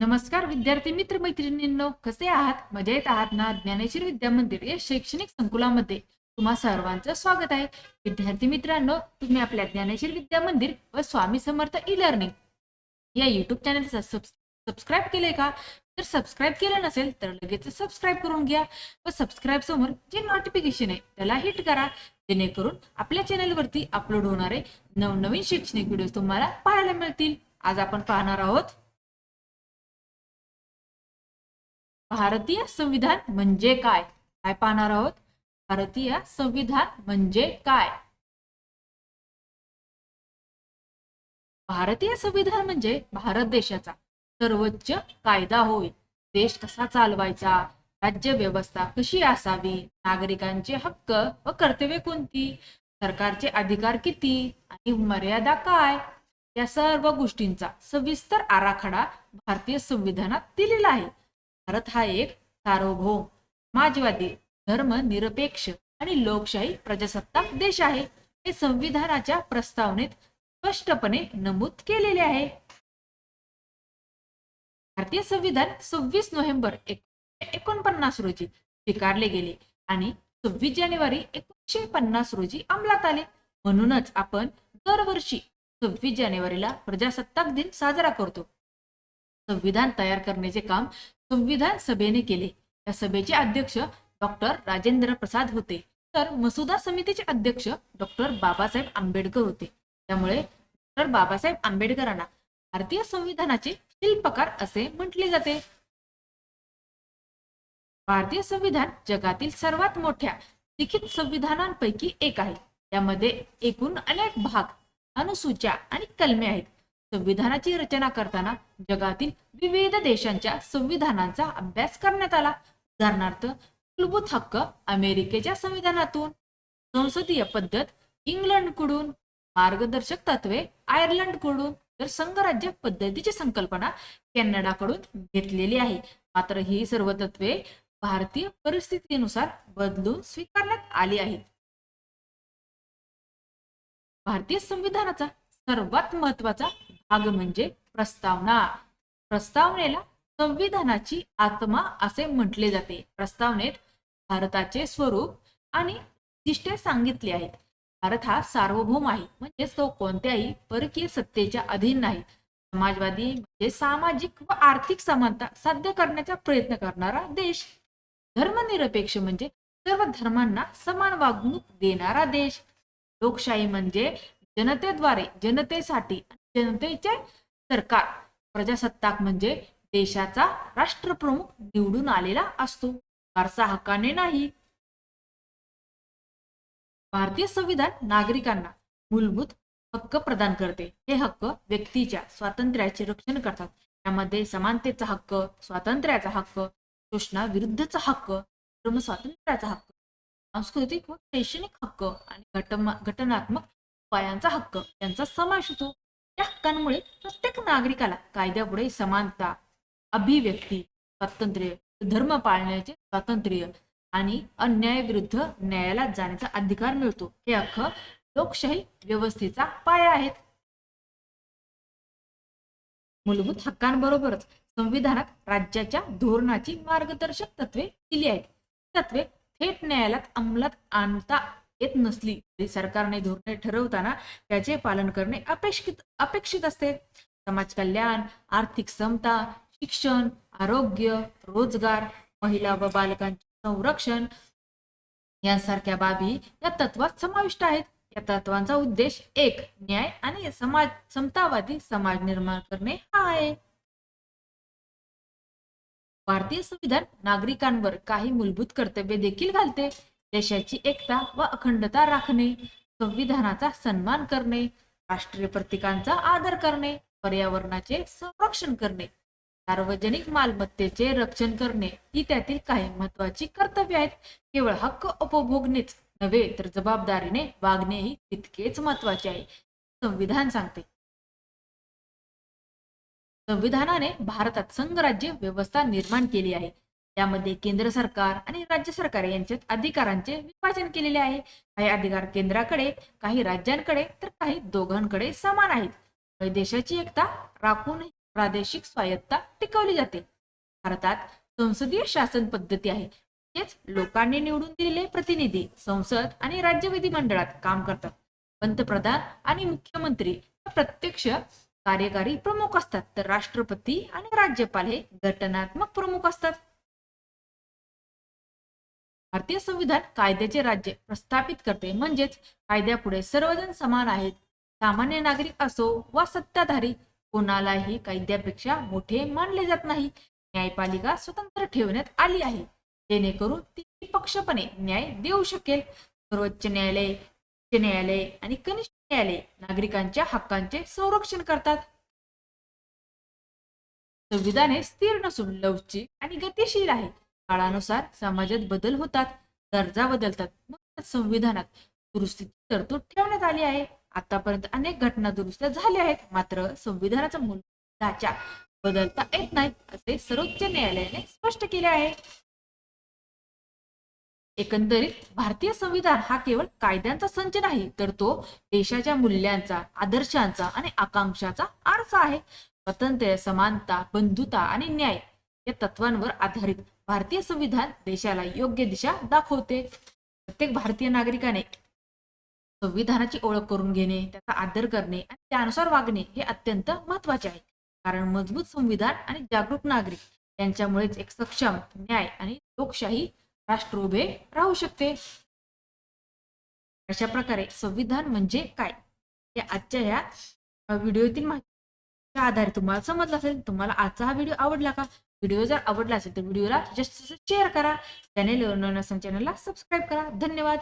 नमस्कार विद्यार्थी मित्र मैत्रिणींनो, कसे आहात? मजेत आहात ना? ज्ञानेश्वर विद्या मंदिर या शैक्षणिक संकुलामध्ये तुम्हा सर्वांचं स्वागत आहे. विद्यार्थी मित्रांनो, तुम्ही आपल्या ज्ञानेश्वर विद्या मंदिर व स्वामी समर्थ ई लर्निंग या युट्यूब चॅनलचा सबस्क्राईब केले का? तर सबस्क्राईब केलं नसेल तर लगेच सबस्क्राईब करून घ्या व सबस्क्राईब समोर जे नोटिफिकेशन आहे त्याला हिट करा, जेणेकरून आपल्या चॅनलवरती अपलोड होणारे नवनवीन शैक्षणिक व्हिडिओ तुम्हाला पाहायला मिळतील. आज आपण पाहणार आहोत भारतीय संविधान म्हणजे काय? काय पाहणार आहोत? भारतीय संविधान म्हणजे काय? भारतीय संविधान म्हणजे भारत देशाचा सर्वोच्च कायदा होय. देश कसा चालवायचा, राज्य व्यवस्था कशी असावी, नागरिकांचे हक्क व कर्तव्ये कोणती, सरकारचे अधिकार किती आणि मर्यादा काय, या सर्व गोष्टींचा सविस्तर आराखडा भारतीय संविधानात दिलेला आहे. भारत हा एक सार्वभौम, समाजवादी, धर्मनिरपेक्ष आणि लोकशाही प्रजासत्ताक देश आहे. हे संविधानाच्या प्रस्तावनेत स्पष्टपणे नमूद केलेले आहे. भारतीय संविधान 26 नोव्हेंबर 1949 रोजी स्वीकारले गेले आणि 26 जानेवारी 1950 रोजी अंमलात आले. म्हणूनच आपण दरवर्षी 26 जानेवारीला प्रजासत्ताक दिन साजरा करतो. संविधान तयार करण्याचे काम संविधान सभेने केले. या सभेचे अध्यक्ष डॉक्टर राजेंद्र प्रसाद होते, तर मसुदा समितीचे अध्यक्ष डॉक्टर बाबासाहेब आंबेडकर होते. त्यामुळे डॉक्टर बाबासाहेब आंबेडकरांना भारतीय संविधानाचे शिल्पकार असे म्हटले जाते. भारतीय संविधान जगातील सर्वात मोठ्या लिखित संविधानांपैकी एक आहे. यामध्ये एकूण अनेक भाग, अनुसूच्या आणि कलमे आहेत. संविधानाची रचना करताना जगातील विविध देशांच्या संविधानांचा अभ्यास करण्यात आला. उदाहरणार्थ, मूलभूत हक्क अमेरिकेच्या संविधानातून, संसदीय पद्धत इंग्लंडकडून, मार्गदर्शक तत्वे आयर्लंडकडून, तर संघराज्य पद्धतीची संकल्पना कॅनडाकडून घेतलेली आहे. मात्र ही सर्व तत्वे भारतीय परिस्थितीनुसार बदलून स्वीकारण्यात आली आहेत. भारतीय संविधानाचा सर्वात महत्वाचा भाग म्हणजे प्रस्तावना. प्रस्तावनेला संविधानाची आत्मा असे म्हटले जाते. प्रस्तावनेत भारताचे स्वरूप आणि उद्दिष्टे सांगितली आहेत. भारत हा सार्वभौम आहे, म्हणजेच तो कोणत्याही परकीय सत्तेच्या अधीन नाही. समाजवादी म्हणजे सामाजिक व आर्थिक समानता साध्य करण्याचा प्रयत्न करणारा देश. धर्मनिरपेक्ष म्हणजे सर्व धर्मांना समान वागणूक देणारा देश. लोकशाही म्हणजे जनतेद्वारे जनतेसाठी जनतेचे सरकार. प्रजासत्ताक म्हणजे देशाचा राष्ट्रप्रमुख निवडून आलेला असतो, वारसा हक्काने नाही. भारतीय संविधान नागरिकांना मूलभूत हक्क प्रदान करते. हे हक्क व्यक्तीच्या स्वातंत्र्याचे रक्षण करतात. यामध्ये समानतेचा हक्क, स्वातंत्र्याचा हक्क, शोषणाविरुद्धचा हक्क, धर्म स्वातंत्र्याचा हक्क, सांस्कृतिक व शैक्षणिक हक्क आणि घटनात्मक उपायांचा हक्क यांचा समावेश होतो. या हक्कांमुळे प्रत्येक नागरिकाला कायद्यापुढे समानता, अभिव्यक्ती स्वातंत्र्य, धर्म पाळण्याचे स्वातंत्र्य आणि अन्यायाविरुद्ध न्यायाला जाण्याचा अधिकार मिळतो. हे हक्क लोकशाही व्यवस्थेचा पाया आहेत. मूलभूत हक्कांबरोबरच संविधानात राज्याच्या धोरणाची मार्गदर्शक तत्वे दिली आहेत. तत्वे थेट न्यायालयात अंमलात आणता येत नसली तरी सरकारने धोरणे ठरवताना त्याचे पालन करणे अपेक्षित असते. समाज कल्याण, आर्थिक समता, शिक्षण, आरोग्य, रोजगार, महिला व बालकांचे संरक्षण यांसारख्या बाबी या तत्वात समाविष्ट आहेत. या तत्वांचा उद्देश एक न्याय आणि समतावादी समाज निर्माण करणे हा आहे. भारतीय संविधान नागरिकांवर काही मूलभूत कर्तव्ये देखील घालते. देशाची एकता व अखंडता राखणे, संविधानाचा सन्मान करणे, राष्ट्रीय प्रतीकांचा आदर करणे, पर्यावरणाचे संरक्षण करणे, सार्वजनिक मालमत्तेचे रक्षण करणे ही त्यातील काही महत्वाची कर्तव्ये आहेत. केवळ हक्क उपभोगणेच नव्हे तर जबाबदारीने वागणेही तितकेच महत्वाचे आहे, संविधान सांगते. संविधानाने भारतात संघराज्य व्यवस्था निर्माण केली आहे. यामध्ये केंद्र सरकार आणि राज्य सरकार यांच्यात अधिकारांचे विभाजन केलेले आहे. काही अधिकार केंद्राकडे, काही राज्यांकडे, तर काही दोघांकडे समान आहेत. देशाची एकता राखून प्रादेशिक स्वायत्ता टिकवली जाते. भारतात संसदीय शासन पद्धती आहे. म्हणजेच लोकांनी निवडून दिलेले प्रतिनिधी संसद आणि राज्य विधिमंडळात काम करतात. पंतप्रधान आणि मुख्यमंत्री प्रत्यक्ष कार्यकारी प्रमुख असतात, तर राष्ट्रपती आणि राज्यपाल हे घटनात्मक प्रमुख असतात. भारतीय संविधान कायद्याचे राज्य प्रस्थापित करते. म्हणजेच कायद्यापुढे सर्वजण समान आहेत. सामान्य नागरिक असो वा सत्ताधारी, कोणालाही कायद्यापेक्षा मोठे मानले जात नाही. न्यायपालिका स्वतंत्र ठेवण्यात आली आहे, जेणेकरून ती निपक्षपणे न्याय देऊ शकेल. सर्वोच्च न्यायालय, उच्च न्यायालय आणि कनिष्ठ न्यायालय नागरिकांच्या हक्कांचे संरक्षण करतात. संविधान हे स्थिर नसून लवचिक आणि गतिशील आहे. काळानुसार समाजात बदल होतात, गरजा बदलतात. म्हणून संविधानात दुरुस्तीची तरतूद ठेवण्यात आली आहे. आतापर्यंत अनेक घटना दुरुस्त्या झाल्या आहेत, मात्र संविधानाचा मूळ ढाचा बदलता येत नाही, असे सर्वोच्च न्यायालयाने स्पष्ट केले आहे. एकंदरीत भारतीय संविधान हा केवळ कायद्यांचा संच नाही, तर तो देशाच्या मूल्यांचा, आदर्शांचा आणि आकांक्षाचा आरसा आहे. स्वातंत्र्य, समानता, बंधुता आणि न्याय या तत्वांवर आधारित भारतीय संविधान देशाला योग्य दिशा दाखवते. प्रत्येक भारतीय नागरिकाने संविधानाची ओळख करून घेणे, त्याचा आदर करणे आणि त्यानुसार वागणे हे अत्यंत महत्वाचे आहे. कारण मजबूत संविधान आणि जागरूक नागरिक यांच्यामुळेच एक सक्षम, न्याय आणि लोकशाही राष्ट्र उभे राहू शकते. अशा प्रकारे संविधान म्हणजे काय हे आजच्या या व्हिडिओतील माहितीच्या आधारे तुम्हाला समजलं असेल. तुम्हाला आजचा हा व्हिडिओ आवडला का? व्हिडिओ जर आवडला असेल तर व्हिडिओला जास्तीत जास्त शेअर करा. चॅनेलला सबस्क्राईब करा. धन्यवाद.